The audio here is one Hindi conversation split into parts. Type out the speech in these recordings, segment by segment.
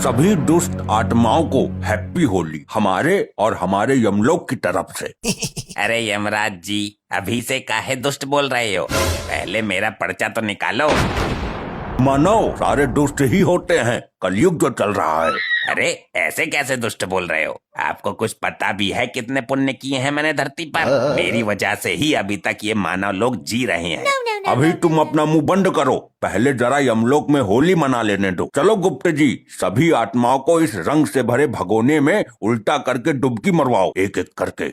सभी दुष्ट आत्माओं को हैप्पी होली हमारे और हमारे यमलोक की तरफ से। अरे यमराज जी, अभी से काहे दुष्ट बोल रहे हो? पहले मेरा पर्चा तो निकालो। मानव सारे दुष्ट ही होते हैं, कलयुग जो चल रहा है। अरे ऐसे कैसे दुष्ट बोल रहे हो? आपको कुछ पता भी है कितने पुण्य किए हैं मैंने धरती पर? मेरी वजह से ही अभी तक ये मानव लोग जी रहे हैं। अभी तुम अपना मुंह बंद करो, पहले जरा यमलोक में होली मना लेने दो। चलो गुप्त जी, सभी आत्माओं को इस रंग से भरे भगोने में उल्टा करके डुबकी मरवाओ, एक एक करके।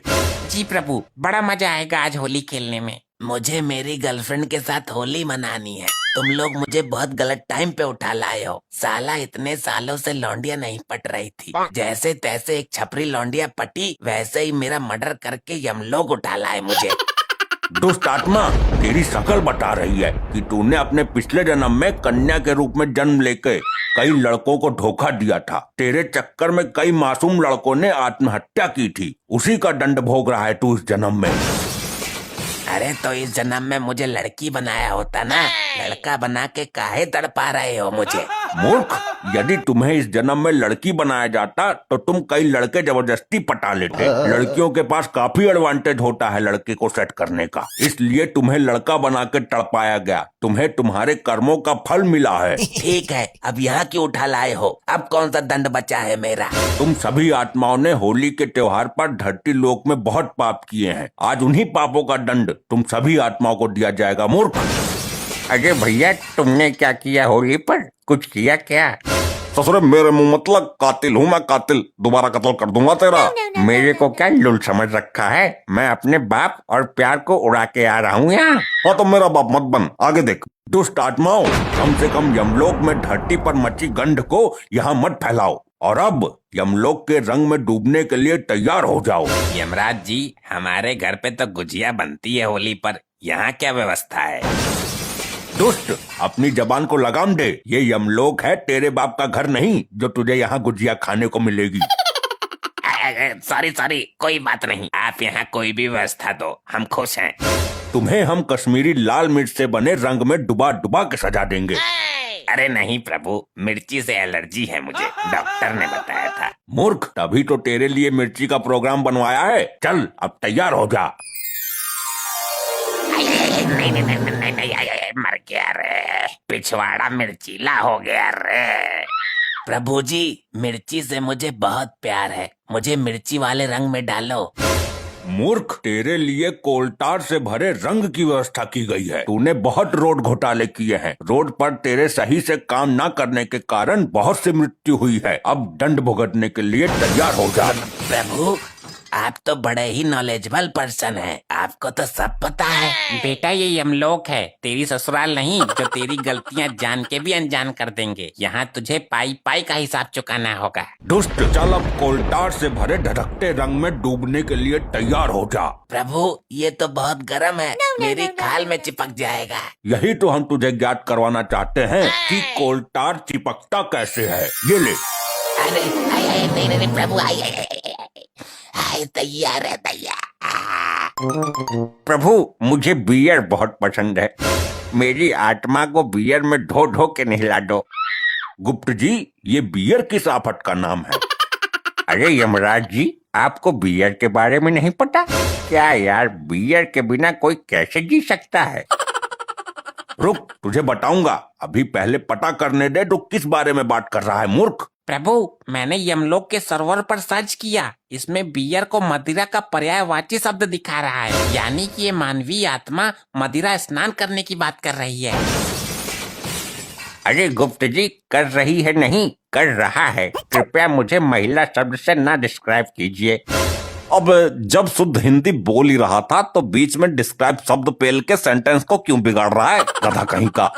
जी प्रभु, बड़ा मजा आएगा आज होली खेलने में। मुझे मेरी गर्लफ्रेंड के साथ होली मनानी है। तुम लोग मुझे बहुत गलत टाइम पे उठा लाए हो। साला इतने सालों से लौंडिया नहीं पट रही थी, जैसे तैसे एक छपरी लौंडिया पटी, वैसे ही मेरा मर्डर करके यमलोक उठा लाए मुझे। दुष्ट आत्मा, तेरी शक्ल बता रही है कि तूने अपने पिछले जन्म में कन्या के रूप में जन्म लेके कई लड़कों को धोखा दिया था। तेरे चक्कर में कई मासूम लड़कों ने आत्महत्या की थी। उसी का दंड भोग रहा है तू इस जन्म में। अरे तो इस जन्म में मुझे लड़की बनाया होता ना, लड़का बना के काहे तड़पा रहे हो मुझे? मूर्ख, यदि तुम्हें इस जन्म में लड़की बनाया जाता तो तुम कई लड़के जबरदस्ती पटा लेते। लड़कियों के पास काफी एडवांटेज होता है लड़के को सेट करने का, इसलिए तुम्हें लड़का बना के तड़पाया गया। तुम्हें तुम्हारे कर्मों का फल मिला है। ठीक है, अब यहाँ क्यों उठा लाए हो? अब कौन सा दंड बचा है मेरा? तुम सभी आत्माओं ने होली के त्योहार पर धरती लोक में बहुत पाप किए हैं। आज उन्हीं पापों का दंड तुम सभी आत्माओं को दिया जाएगा। मूर्ख। अरे भैया, तुमने क्या किया होली पर? कुछ किया क्या? ससुरे मेरे मुंह मतलब कातिल हूँ मैं, कातिल। दोबारा कत्ल कर दूंगा तेरा। मेरे को क्या लुल समझ रखा है? मैं अपने बाप और प्यार को उड़ा के आ रहा हूँ यहाँ। हाँ तो मेरा बाप मत बन, आगे देख। दुष्ट आत्माओं, कम से कम यमलोक में धरती पर मची गंध को यहाँ मत फैलाओ और अब यमलोक के रंग में डूबने के लिए तैयार हो जाओ। यमराज जी, हमारे घर पे तो गुजिया बनती है होली पर, यहाँ क्या व्यवस्था है? दुष्ट, अपनी जबान को लगाम दे। ये यमलोक है, तेरे बाप का घर नहीं जो तुझे यहाँ गुजिया खाने को मिलेगी। सॉरी, कोई बात नहीं। आप यहाँ कोई भी व्यवस्था दो, हम खुश हैं। तुम्हें हम कश्मीरी लाल मिर्च से बने रंग में डुबा डुबा के सजा देंगे। अरे नहीं प्रभु, मिर्ची से एलर्जी है मुझे, डॉक्टर ने बताया था। मूर्ख, तभी तो तेरे लिए मिर्ची का प्रोग्राम बनवाया है। चल अब तैयार हो जा। नहीं, मर गया रे, पिछवाड़ा मिर्चीला हो गया रे। प्रभु जी, मिर्ची से मुझे बहुत प्यार है, मुझे मिर्ची वाले रंग में डालो। मूर्ख, तेरे लिए कोलटार से भरे रंग की व्यवस्था की गई है। तूने बहुत रोड घोटाले किए हैं। रोड पर तेरे सही से काम न करने के कारण बहुत सी मृत्यु हुई है। अब दंड भुगतने के लिए तैयार हो जा। प्रभु, आप तो बड़े ही नॉलेजेबल पर्सन हैं, आपको तो सब पता है। बेटा, ये यमलोक है, तेरी ससुराल नहीं जो तेरी गलतियां जान के भी अनजान कर देंगे। यहाँ तुझे पाई पाई का हिसाब चुकाना होगा। दुष्ट, चल अब कोलटार से भरे धधकते रंग में डूबने के लिए तैयार हो जा। प्रभु, ये तो बहुत गर्म है, मेरी खाल में चिपक जाएगा। यही तो हम तुझे ज्ञात करवाना चाहते हैं कि कोलटार चिपकता कैसे है। ये ले। अरे नहीं प्रभु, तैयार है, तैयार। प्रभु, मुझे बियर बहुत पसंद है। मेरी आत्मा को बियर में ढो ढो के नहला दो। गुप्त जी, ये बियर किस आफत का नाम है? अरे यमराज जी, आपको बियर के बारे में नहीं पता क्या? यार, बियर के बिना कोई कैसे जी सकता है? रुक, तुझे बताऊंगा। अभी पहले पता करने दे तो किस बारे में बात कर रहा है मूर्ख। प्रभु, मैंने यमलोक के सर्वर पर सर्च किया, इसमें बियर को मदिरा का पर्यायवाची शब्द दिखा रहा है, यानी कि ये मानवीय आत्मा मदिरा स्नान करने की बात कर रही है। अरे गुप्त जी, कर रही है नहीं, कर रहा है। कृपया मुझे महिला शब्द से ना डिस्क्राइब कीजिए। अब जब शुद्ध हिंदी बोल ही रहा था तो बीच में डिस्क्राइब शब्द पेल के सेंटेंस को क्यों बिगाड़ रहा है, गधा कहीं का।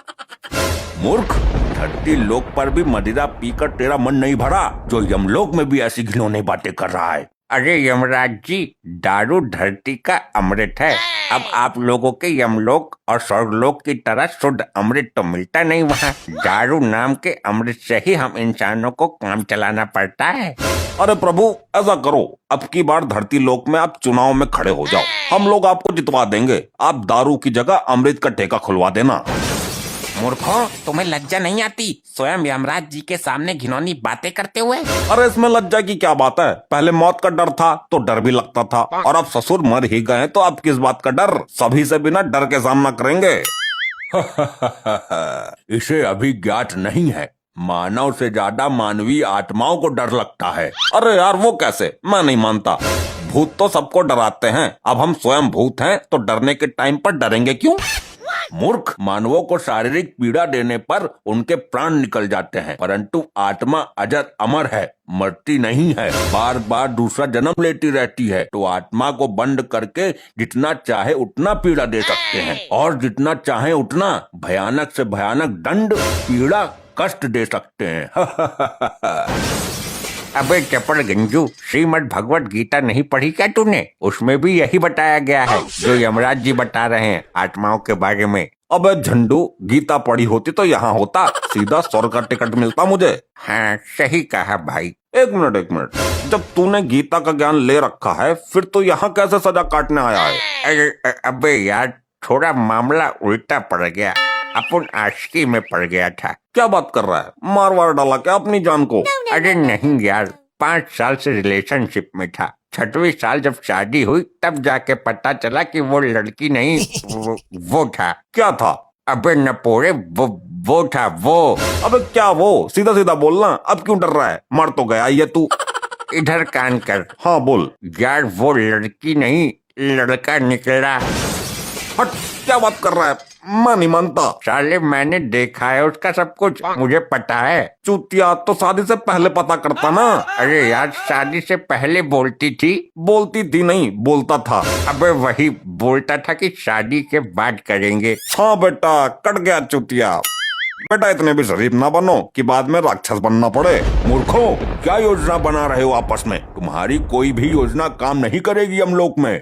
मूर्ख, धरती लोक पर भी मदिरा पीकर तेरा मन नहीं भरा जो यमलोक में भी ऐसी घिनौनी बातें कर रहा है। अरे यमराज जी, दारू धरती का अमृत है। अब आप लोगों के यमलोक और स्वर्गलोक की तरह शुद्ध अमृत तो मिलता नहीं वहाँ। दारू नाम के अमृत से ही हम इंसानों को काम चलाना पड़ता है। अरे प्रभु, ऐसा करो, अब की बार धरती लोक में आप चुनाव में खड़े हो जाओ, हम लोग आपको जितवा देंगे। आप दारू की जगह अमृत का ठेका खुलवा देना। मूर्खों, तुम्हें लज्जा नहीं आती स्वयं यमराज जी के सामने घिनौनी बातें करते हुए? अरे इसमें लज्जा की क्या बात है? पहले मौत का डर था तो डर भी लगता था, और अब ससुर मर ही गए तो अब किस बात का डर? सभी से बिना डर के सामना करेंगे। इसे अभी ज्ञात नहीं है, मानव से ज्यादा मानवीय आत्माओं को डर लगता है। अरे यार वो कैसे? मैं नहीं मानता। भूत तो सबको डराते हैं, अब हम स्वयं भूत हैं तो डरने के टाइम पर डरेंगे क्यों? मूर्ख, मानवों को शारीरिक पीड़ा देने पर उनके प्राण निकल जाते हैं, परंतु आत्मा अजर अमर है, मरती नहीं है, बार बार दूसरा जन्म लेती रहती है। तो आत्मा को बंद करके जितना चाहे उतना पीड़ा दे सकते हैं, और जितना चाहे उतना भयानक से भयानक दंड, पीड़ा, कष्ट दे सकते हैं। अबे चपड़ गंजू, श्रीमद् भगवत गीता नहीं पढ़ी क्या तूने? उसमें भी यही बताया गया है जो यमराज जी बता रहे हैं आत्माओं के बारे में। अबे झंडू, गीता पढ़ी होती तो यहाँ होता, सीधा स्वर्ग का टिकट मिलता मुझे। हाँ सही कहा भाई। एक मिनट, जब तूने गीता का ज्ञान ले रखा है फिर तो यहाँ कैसे सजा काटने आया है? अरे अबे यार, थोड़ा मामला उल्टा पड़ गया, अपन आशिकी में पड़ गया था। क्या बात कर रहा है? मार वार डाला क्या अपनी जान को? अरे नहीं यार, 5 साल से रिलेशनशिप में था, 6वीं साल जब शादी हुई तब जाके पता चला कि वो लड़की नहीं, वो था। क्या था? अबे नपोरे, वो था वो। अबे क्या वो? सीधा सीधा बोलना, अब क्यों डर रहा है? मर तो गया ये तू। इधर कान कर। हाँ बोल। यार वो लड़की नहीं, लड़का निकला। हट, क्या बात कर रहा है? मैं नहीं मानता। साले मैंने देखा है उसका सब कुछ, मुझे पता है। चूतिया, तो शादी से पहले पता करता ना। अरे यार, शादी से पहले बोलती थी। बोलती थी नहीं, बोलता था। अबे वही बोलता था कि शादी के बाद करेंगे। हाँ बेटा, कट गया चूतिया। बेटा इतने भी शरीफ ना बनो कि बाद में राक्षस बनना पड़े। मूर्खों, क्या योजना बना रहे हो आपस में? तुम्हारी कोई भी योजना काम नहीं करेगी यमलोक में।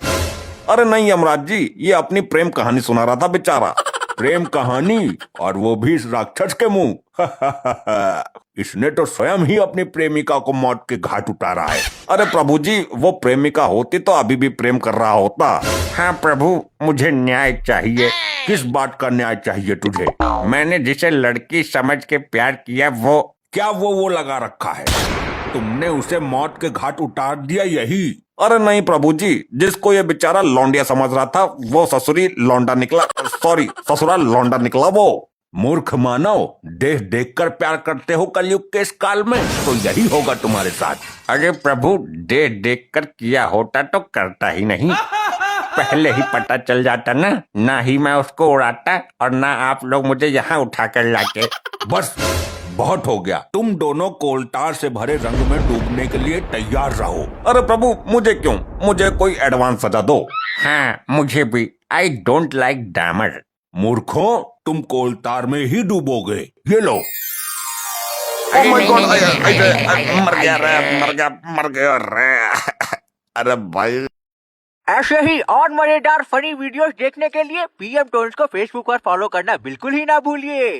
अरे नहीं यमराज जी, ये अपनी प्रेम कहानी सुना रहा था बेचारा। प्रेम कहानी, और वो भी इस राक्षस के मुंह। इसने तो स्वयं ही अपनी प्रेमिका को मौत के घाट उतारा है। अरे प्रभु जी, वो प्रेमिका होती तो अभी भी प्रेम कर रहा होता। हाँ प्रभु, मुझे न्याय चाहिए। किस बात का न्याय चाहिए तुझे? मैंने जिसे लड़की समझ के प्यार किया वो। क्या वो लगा रखा है? तुमने उसे मौत के घाट उतार दिया यही? अरे नहीं प्रभु जी, जिसको ये बेचारा लौंडिया समझ रहा था वो ससुरी लौंडा निकला। सॉरी, ससुरा लौंडा निकला वो। मूर्ख मानव, देख देख कर प्यार करते हो कलयुग के इस काल में, तो यही होगा तुम्हारे साथ। अरे प्रभु, देख देख कर किया होता तो करता ही नहीं, पहले ही पता चल जाता ना ही मैं उसको उड़ाता और ना आप लोग मुझे यहाँ उठा कर लाते। बस बहुत हो गया, तुम दोनों कोलतार से भरे रंग में डूबने के लिए तैयार रहो। अरे प्रभु, मुझे क्यों? मुझे कोई एडवांस सजा दो। हाँ मुझे भी। I don't like dammar. मूर्खों, तुम कोलतार में ही डूबोगे। ये लो। अरे Oh my नहीं, God, नहीं, नहीं, नहीं, मर गया रे। अरे भाई, ऐसे ही और मजेदार फनी वीडियोस देखने के लिए पीएम टोन्स को फेसबुक पर फॉलो करना बिल्कुल ही ना भूलिए।